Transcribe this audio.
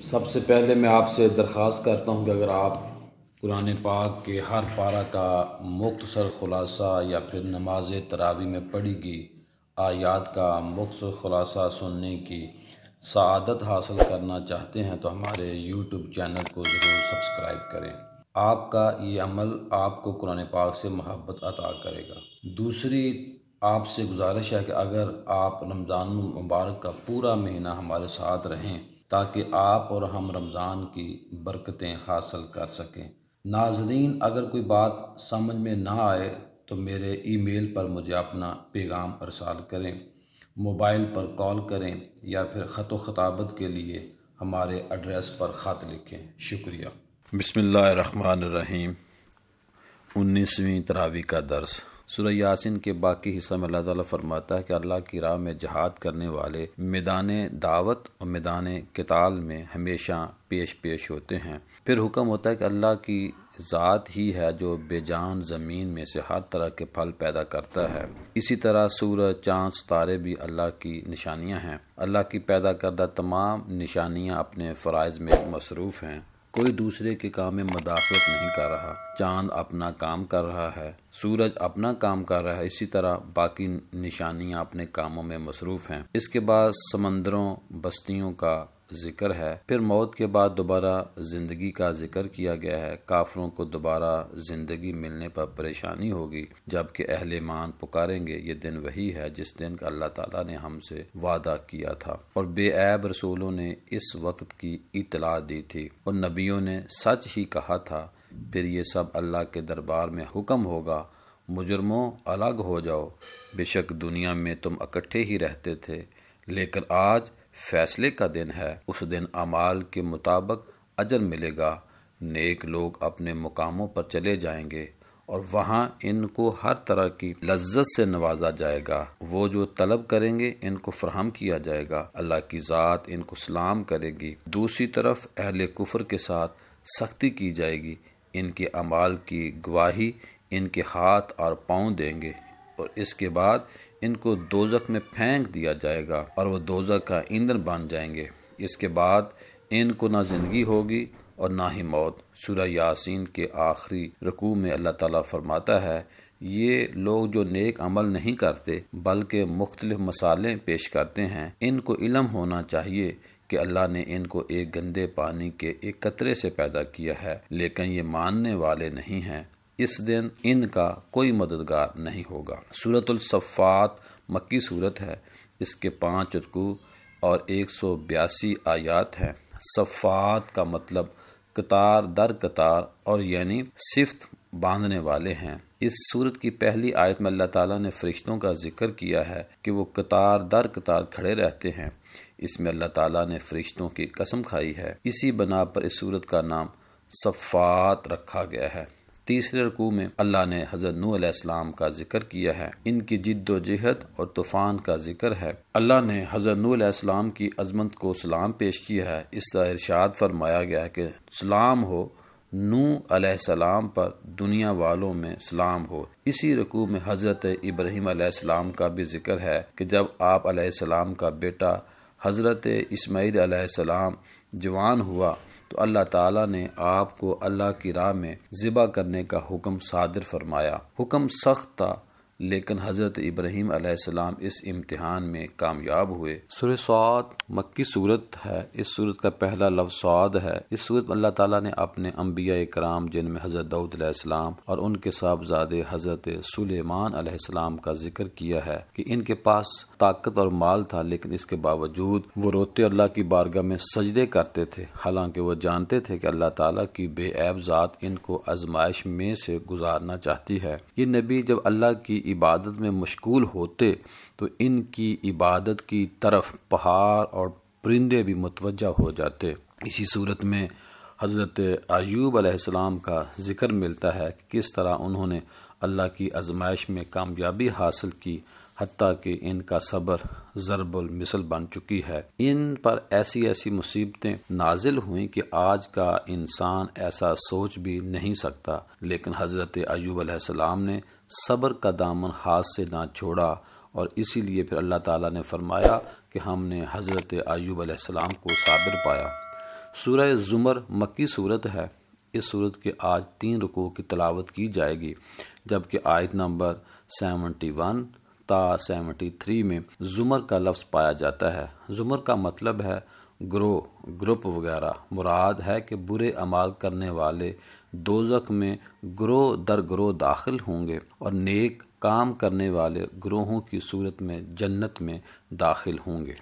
سب سے پہلے میں آپ سے درخواست کرتا ہوں کہ اگر آپ قرآن پاک کے ہر پارہ کا مختصر خلاصہ یا پھر نماز تراویح میں پڑھی گئی آیات کا مختصر خلاصہ سننے کی سعادت حاصل کرنا چاہتے ہیں تو ہمارے یوٹیوب چینل کو ضرور سبسکرائب کریں۔ آپ کا یہ عمل آپ کو قرآن پاک سے محبت عطا کرے گا۔ دوسری آپ سے گزارش ہے کہ اگر آپ رمضان المبارک کا پورا مہینہ ہمارے ساتھ رہیں تاکہ آپ اور ہم رمضان کی برکتیں حاصل کر سکیں۔ ناظرین، اگر کوئی بات سمجھ میں نہ آئے تو میرے ای میل پر مجھے اپنا پیغام ارسال کریں، موبائل پر کال کریں یا پھر خط و خطابت کے لیے ہمارے ایڈریس پر خط لکھیں۔ شکریہ۔ بسم اللہ الرحمن الرحیم۔ 19ویں تراویح کا درس۔ سورہ یاسین کے باقی حصہ میں اللہ تعالیٰ فرماتا ہے کہ اللہ کی راہ میں جہاد کرنے والے میدان دعوت اور میدان قتال میں ہمیشہ پیش ہوتے ہیں۔ پھر حکم ہوتا ہے کہ اللہ کی ذات ہی ہے جو بے جان زمین میں سے ہر طرح کے پھل پیدا کرتا ہے۔ اسی طرح سورج، چاند، ستارے بھی اللہ کی نشانیاں ہیں۔ اللہ کی پیدا کردہ تمام نشانیاں اپنے فرائض میں مصروف ہیں۔ کوئی دوسرے کے کام میں مداخلت نہیں کر رہا۔ چاند اپنا کام کر رہا ہے، سورج اپنا کام کر رہا ہے، اسی طرح باقی نشانیاں اپنے کاموں میں مصروف ہیں۔ اس کے بعد سمندروں، بستیوں کا ذکر ہے۔ پھر موت کے بعد دوبارہ زندگی کا ذکر کیا گیا ہے۔ کافروں کو دوبارہ زندگی ملنے پر پریشانی ہوگی، جبکہ اہل ایمان پکاریں گے یہ دن وہی ہے جس دن کا اللہ تعالیٰ نے ہم سے وعدہ کیا تھا اور بے عیب رسولوں نے اس وقت کی اطلاع دی تھی اور نبیوں نے سچ ہی کہا تھا۔ پھر یہ سب اللہ کے دربار میں حکم ہوگا، مجرموں الگ ہو جاؤ، بے شک دنیا میں تم اکٹھے ہی رہتے تھے، لیکن آج فیصلے کا دن ہے۔ اس دن اعمال کے مطابق اجر ملے گا۔ نیک لوگ اپنے مقاموں پر چلے جائیں گے اور وہاں ان کو ہر طرح کی لذت سے نوازا جائے گا۔ وہ جو طلب کریں گے ان کو فراہم کیا جائے گا۔ اللہ کی ذات ان کو سلام کرے گی۔ دوسری طرف اہل کفر کے ساتھ سختی کی جائے گی۔ ان کے اعمال کی گواہی ان کے ہاتھ اور پاؤں دیں گے اور اس کے بعد ان کو دوزخ میں پھینک دیا جائے گا اور وہ دوزخ کا ایندھن بن جائیں گے۔ اس کے بعد ان کو نہ زندگی ہوگی اور نہ ہی موت۔ سورہ یاسین کے آخری رکوع میں اللہ تعالیٰ فرماتا ہے، یہ لوگ جو نیک عمل نہیں کرتے بلکہ مختلف مسالے پیش کرتے ہیں، ان کو علم ہونا چاہیے کہ اللہ نے ان کو ایک گندے پانی کے ایک قطرے سے پیدا کیا ہے، لیکن یہ ماننے والے نہیں ہیں۔ اس دن ان کا کوئی مددگار نہیں ہوگا۔ سورۃ الصفات مکی صورت ہے۔ اس کے 5 رکوع اور 182 آیات ہیں۔ صفات کا مطلب قطار در قطار اور یعنی صفت باندھنے والے ہیں۔ اس سورت کی پہلی آیت میں اللہ تعالیٰ نے فرشتوں کا ذکر کیا ہے کہ وہ قطار در قطار کھڑے رہتے ہیں۔ اس میں اللہ تعالیٰ نے فرشتوں کی قسم کھائی ہے۔ اسی بنا پر اس سورت کا نام صفات رکھا گیا ہے۔ تیسرے رکوع میں اللہ نے حضرت نوح علیہ السلام کا ذکر کیا ہے۔ ان کی جد و جہد اور طوفان کا ذکر ہے۔ اللہ نے حضرت نوح علیہ السلام کی عظمت کو سلام پیش کیا ہے۔ اس طرح ارشاد فرمایا گیا ہے کہ سلام ہو نوح علیہ السلام پر، دنیا والوں میں سلام ہو۔ اسی رکوع میں حضرت ابراہیم علیہ السلام کا بھی ذکر ہے کہ جب آپ علیہ السلام کا بیٹا حضرت اسماعیل علیہ السلام جوان ہوا تو اللہ تعالیٰ نے آپ کو اللہ کی راہ میں ذبح کرنے کا حکم صادر فرمایا۔ حکم سخت تھا لیکن حضرت ابراہیم علیہ السلام اس امتحان میں کامیاب ہوئے۔ سورہ صاد مکی صورت ہے۔ اس صورت کا پہلا لفظ صاد ہے۔ اس صورت میں اللہ تعالیٰ نے اپنے انبیاء کرام جن میں حضرت داؤد علیہ السلام اور ان کے صاحبزادے حضرت سلیمان علیہ السلام کا ذکر کیا ہے کہ ان کے پاس طاقت اور مال تھا، لیکن اس کے باوجود وہ روتے اللہ کی بارگاہ میں سجدے کرتے تھے، حالانکہ وہ جانتے تھے کہ اللہ تعالیٰ کی بے عیب ذات ان کو آزمائش میں سے گزارنا چاہتی ہے۔ یہ نبی جب اللہ کی عبادت میں مشغول ہوتے تو ان کی عبادت کی طرف پہاڑ اور پرندے بھی متوجہ ہو جاتے۔ اسی صورت میں حضرت ایوب علیہ السلام کا ذکر ملتا ہے کہ کس طرح انہوں نے اللہ کی آزمائش میں کامیابی حاصل کی، حتیٰ کہ ان کا صبر ضرب المثل بن چکی ہے۔ ان پر ایسی مصیبتیں نازل ہوئیں کہ آج کا انسان ایسا سوچ بھی نہیں سکتا، لیکن حضرت ایوب علیہ السلام نے صبر کا دامن ہاتھ سے نہ چھوڑا اور اسی لیے پھر اللہ تعالیٰ نے فرمایا کہ ہم نے حضرت ایوب علیہ السلام کو صابر پایا۔ سورہ زمر مکی صورت ہے۔ اس صورت کے آج 3 رکوع کی تلاوت کی جائے گی، جبکہ آیت نمبر 71 تا 73 میں زمر کا لفظ پایا جاتا ہے۔ زمر کا مطلب ہے گروہ، گروپ وغیرہ۔ مراد ہے کہ برے اعمال کرنے والے دوزخ میں گروہ در گروہ داخل ہوں گے اور نیک کام کرنے والے گروہوں کی صورت میں جنت میں داخل ہوں گے۔